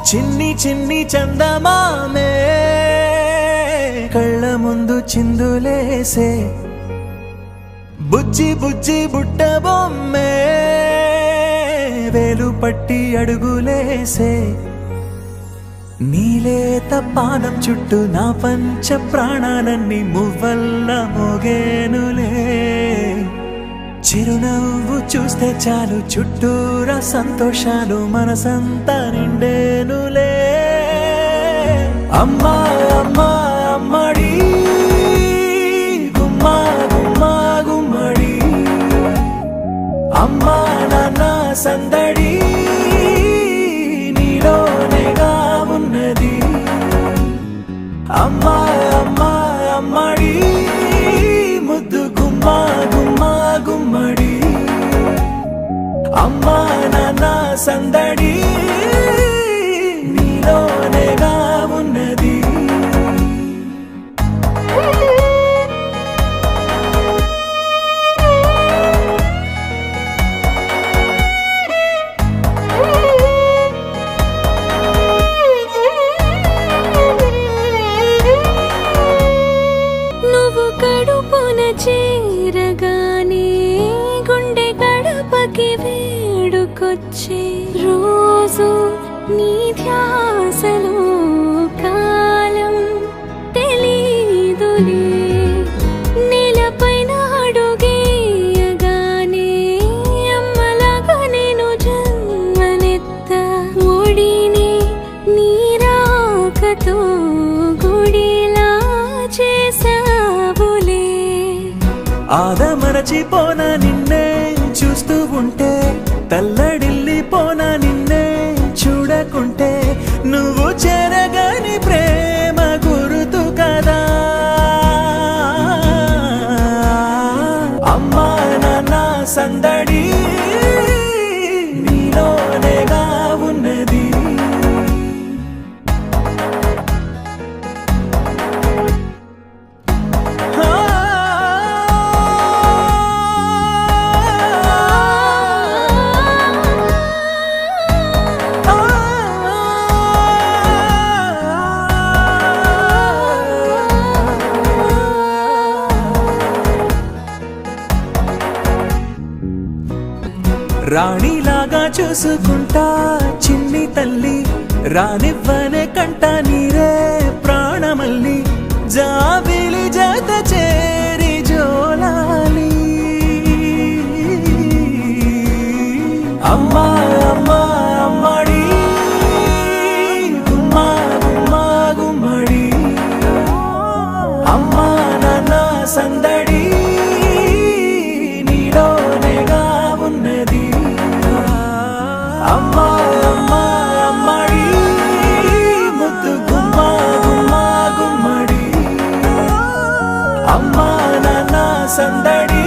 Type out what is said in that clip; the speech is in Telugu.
చిన్ని చిన్ని చందమామే కళ్ళ ముందు చిందులేసే బుజ్జి బుజ్జి బుట్ట బొమ్మే వేలు పట్టి అడుగులేసే నీలేత పానం చుట్టూ నా పంచ ప్రాణాలన్నీ మువ్వల్ల మోగేనులే చిరునవ్వు చూస్తే చాలు చుట్టూరా సంతోషాలు మనసంతా నిండేనులే అమ్మా అమ్మా అమ్మడి గుమ్మా గుమ్మా గుమ్మడి అమ్మా నాన్న సందడి నీలోనేగా ఉన్నది అమ్మా అమ్మా అమ్మడి ముద్దు గుమ్మా గుమ్మా గుమ్మడి అమ్మా నాన్న సందడి నీలోనేగా ఉన్నది నువ్వు కడుపున చేరగానే గుండె గడపకి వేడుకొచ్చే రోజు నీ ధ్యాసలో కాలం తెలీదులే నేలపైన అడుగేయగానే అమ్మలాగా నేను జన్మనెత్త ఒడిని నీ రాకతో గుడిలా చేసావులే ఆదమరచిపోన నిన్నే చూస్తూ ఉంటే తల్లడిల్లిపోన నిన్నే చూడకుంటే నువ్వు చెరగని ప్రేమ గురుతు కదా అమ్మా నాన్న సందడి నీలోనేగా ఉన్నది రాణిలాగా చూసుకుంటా చిన్ని తల్లి రానివ్వనే కంట నీరే ప్రాణమల్లి జాబిలి జత చేరి జోలాలి అమ్మా అమ్మా అమ్మడి గుమ్మా గుమ్మా గుమ్మడి అమ్మా నాన్న సందడి నీలోనేగా ఉన్నది అమ్మా అమ్మా అమ్మడి ముద్దు గుమ్మా గుమ్మా గుమ్మడి అమ్మా నాన్న సందడి